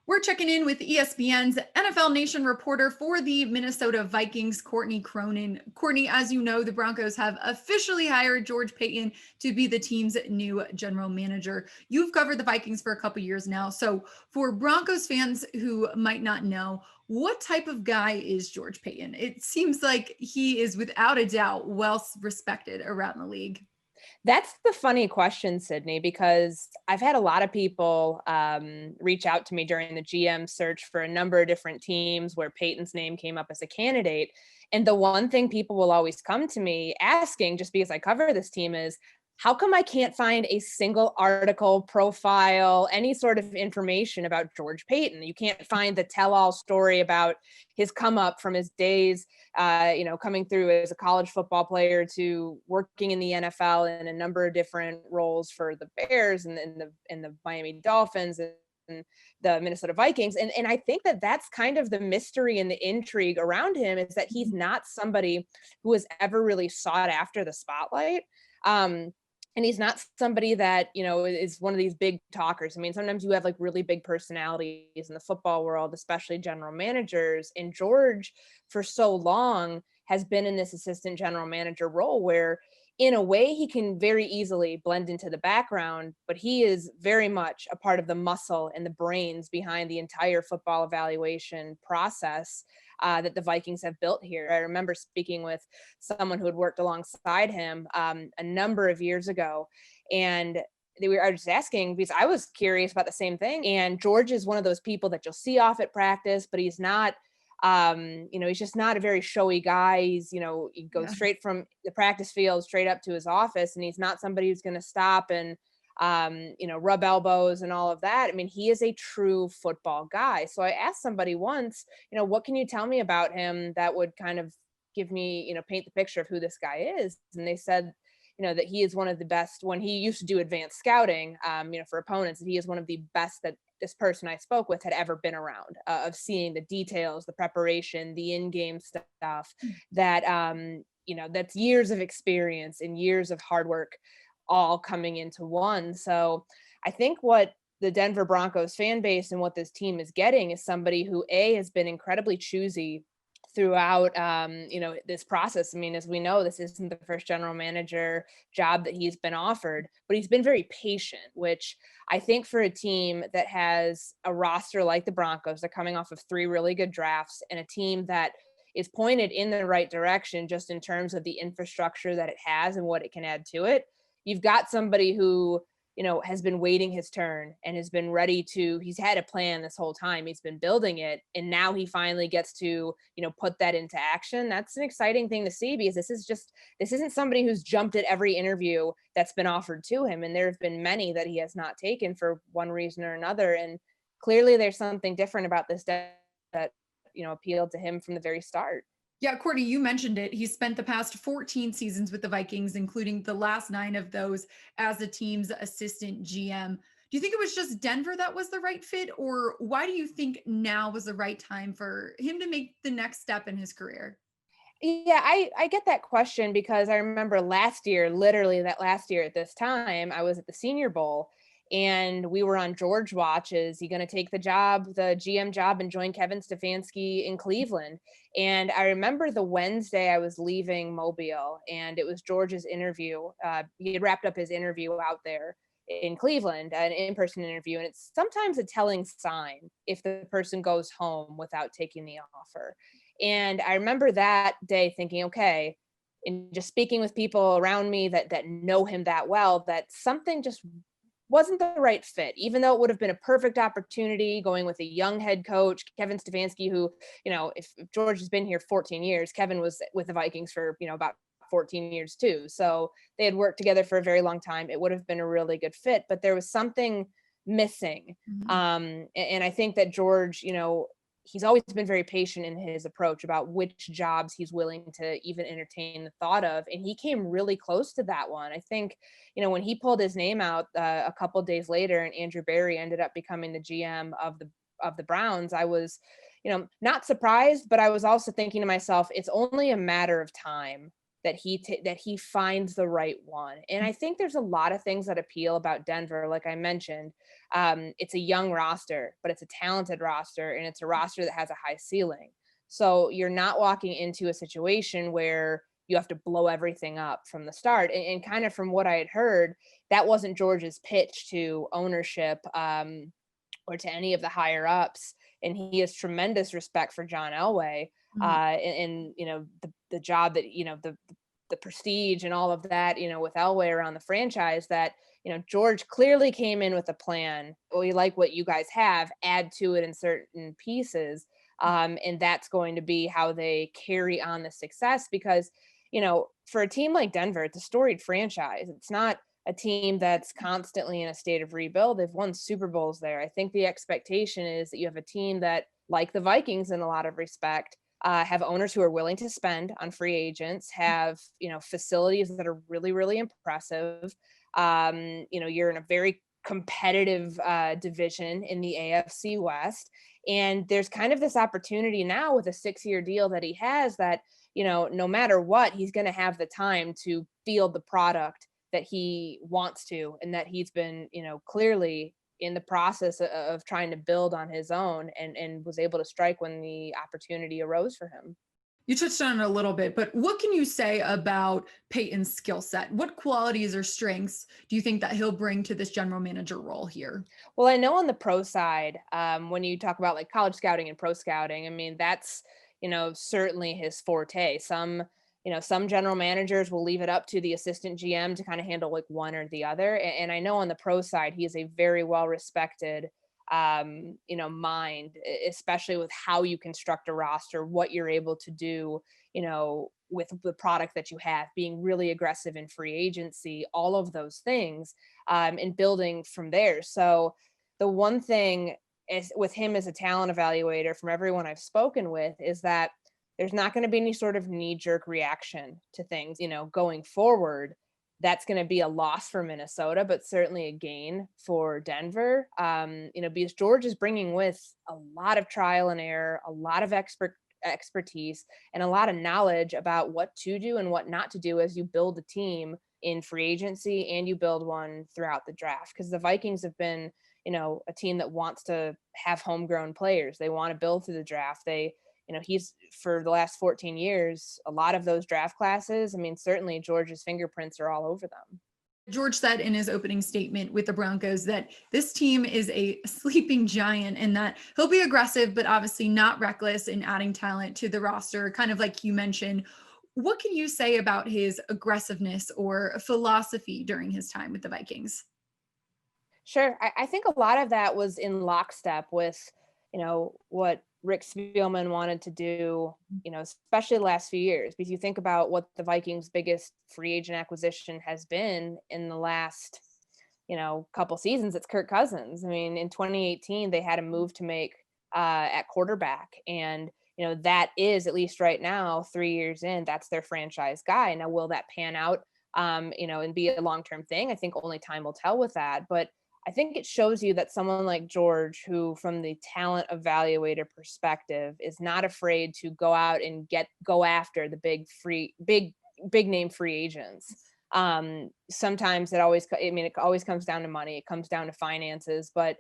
We're checking in with ESPN's NFL Nation reporter for the Minnesota Vikings, Courtney Cronin. Courtney, as you know, the Broncos have officially hired George Paton to be the team's new general manager. You've covered the Vikings for a couple years now. So, for Broncos fans who might not know, what type of guy is George Paton? It seems like he is without a doubt well respected around the league. That's the funny question, Sydney, because I've had a lot of people reach out to me during the GM search for a number of different teams where Peyton's name came up as a candidate. And the one thing people will always come to me asking, just because I cover this team, is how come I can't find a single article, profile, any sort of information about George Paton? You can't find the tell-all story about his come up from his days coming through as a college football player to working in the NFL in a number of different roles for the Bears and the Miami Dolphins and the Minnesota Vikings. And I think that that's kind of the mystery and the intrigue around him, is that he's not somebody who has ever really sought after the spotlight. And he's not somebody that, is one of these big talkers. I mean, sometimes you have like really big personalities in the football world, especially general managers. And George, for so long, has been in this assistant general manager role where, in a way, he can very easily blend into the background, but he is very much a part of the muscle and the brains behind the entire football evaluation process that the Vikings have built here. I remember speaking with someone who had worked alongside him a number of years ago, and I was just asking because I was curious about the same thing. And George is one of those people that you'll see off at practice, but he's not he's just not a very showy guy. He goes straight from the practice field straight up to his office, and he's not somebody who's going to stop and rub elbows and all of that. I mean, he is a true football guy. So I asked somebody once, what can you tell me about him that would kind of give me, paint the picture of who this guy is? And they said, that he is one of the best. When he used to do advanced scouting, for opponents, that he is one of the best that this person I spoke with had ever been around, of seeing the details, the preparation, the in-game stuff that, that's years of experience and years of hard work all coming into one. So I think what the Denver Broncos fan base and what this team is getting is somebody who has been incredibly choosy throughout this process. I mean, as we know, this isn't the first general manager job that he's been offered, but he's been very patient, which I think for a team that has a roster like the Broncos, they're coming off of 3 really good drafts, and a team that is pointed in the right direction just in terms of the infrastructure that it has and what it can add to it. You've got somebody who has been waiting his turn and has been ready to, he's had a plan this whole time. He's been building it. And now he finally gets to, put that into action. That's an exciting thing to see, because this isn't somebody who's jumped at every interview that's been offered to him. And there have been many that he has not taken for one reason or another. And clearly there's something different about this that, appealed to him from the very start. Yeah, Courtney, you mentioned it. He spent the past 14 seasons with the Vikings, including the last 9 of those as the team's assistant GM. Do you think it was just Denver that was the right fit, or why do you think now was the right time for him to make the next step in his career? Yeah, I get that question because I remember literally that last year at this time, I was at the Senior Bowl, and we were on George watch. Is he going to take the GM job, and join Kevin Stefanski in Cleveland? And I remember the Wednesday I was leaving Mobile, and it was George's interview. He had wrapped up his interview out there in Cleveland, an in-person interview. And it's sometimes a telling sign if the person goes home without taking the offer. And I remember that day thinking, okay, and just speaking with people around me that know him that well, that something just wasn't the right fit, even though it would have been a perfect opportunity going with a young head coach, Kevin Stefanski, who, if George has been here 14 years, Kevin was with the Vikings for, about 14 years too. So they had worked together for a very long time. It would have been a really good fit, but there was something missing. And I think that George, he's always been very patient in his approach about which jobs he's willing to even entertain the thought of. And he came really close to that one. I think, when he pulled his name out a couple of days later and Andrew Berry ended up becoming the GM of the Browns, I was, not surprised, but I was also thinking to myself, it's only a matter of time that he finds the right one. And I think there's a lot of things that appeal about Denver. Like I mentioned, it's a young roster, but it's a talented roster, and it's a roster that has a high ceiling. So you're not walking into a situation where you have to blow everything up from the start. And kind of from what I had heard, that wasn't George's pitch to ownership, or to any of the higher ups. And he has tremendous respect for John Elway, and the job that, the prestige and all of that, with Elway around the franchise, that, George clearly came in with a plan. We like what you guys have, add to it in certain pieces. And that's going to be how they carry on the success, because, for a team like Denver, it's a storied franchise. It's not a team that's constantly in a state of rebuild. They've won Super Bowls there. I think the expectation is that you have a team that, like the Vikings in a lot of respect, have owners who are willing to spend on free agents, have, facilities that are really, really impressive. You're in a very competitive division in the AFC West. And there's kind of this opportunity now with a 6-year deal that he has that, no matter what, he's going to have the time to field the product that he wants to, and that he's been, clearly in the process of trying to build on his own, and was able to strike when the opportunity arose for him. You touched on it a little bit, but what can you say about Peyton's skill set? What qualities or strengths do you think that he'll bring to this general manager role here? Well, I know on the pro side, when you talk about like college scouting and pro scouting, I mean, that's, certainly his forte. Some general managers will leave it up to the assistant GM to kind of handle like one or the other. And I know on the pro side, he is a very well respected, mind, especially with how you construct a roster, what you're able to do, with the product that you have, being really aggressive in free agency, all of those things, and building from there. So the one thing is with him as a talent evaluator, from everyone I've spoken with, is that there's not going to be any sort of knee-jerk reaction to things, going forward. That's going to be a loss for Minnesota, but certainly a gain for Denver. Because George is bringing with a lot of trial and error, a lot of expertise, and a lot of knowledge about what to do and what not to do as you build a team in free agency and you build one throughout the draft. Because the Vikings have been, a team that wants to have homegrown players. They want to build through the draft. He's, for the last 14 years, a lot of those draft classes, I mean, certainly George's fingerprints are all over them. George said in his opening statement with the Broncos that this team is a sleeping giant, and that he'll be aggressive, but obviously not reckless in adding talent to the roster, kind of like you mentioned. What can you say about his aggressiveness or philosophy during his time with the Vikings? Sure. I think a lot of that was in lockstep with, what Rick Spielman wanted to do, especially the last few years, because you think about what the Vikings' biggest free agent acquisition has been in the last, couple seasons. It's Kirk Cousins. I mean, in 2018, they had a move to make at quarterback. And, that is, at least right now, 3 years in, that's their franchise guy. Now, will that pan out, and be a long-term thing? I think only time will tell with that. But I think it shows you that someone like George, who from the talent evaluator perspective is not afraid to go out and go after the big name free agents. Sometimes it always comes down to money. It comes down to finances, but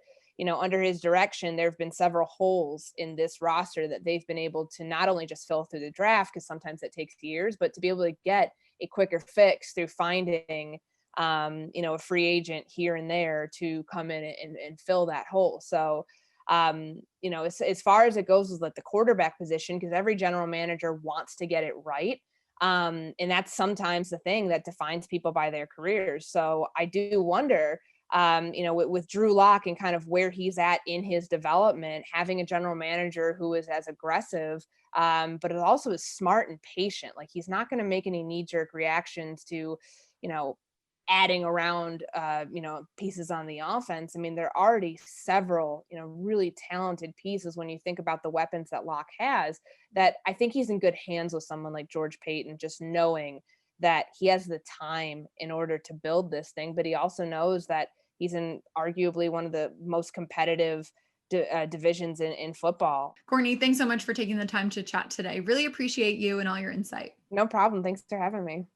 under his direction, there have been several holes in this roster that they've been able to not only just fill through the draft, because sometimes it takes years, but to be able to get a quicker fix through finding a free agent here and there to come in and fill that hole. So, as far as it goes with like the quarterback position, because every general manager wants to get it right. And that's sometimes the thing that defines people by their careers. So I do wonder, with Drew Lock and kind of where he's at in his development, having a general manager who is as aggressive, but is also is smart and patient. Like, he's not going to make any knee-jerk reactions to, adding around, pieces on the offense. I mean, there are already several, really talented pieces when you think about the weapons that Locke has, that I think he's in good hands with someone like George Paton, just knowing that he has the time in order to build this thing, but he also knows that he's in arguably one of the most competitive divisions in football. Courtney, thanks so much for taking the time to chat today. Really appreciate you and all your insight. No problem. Thanks for having me.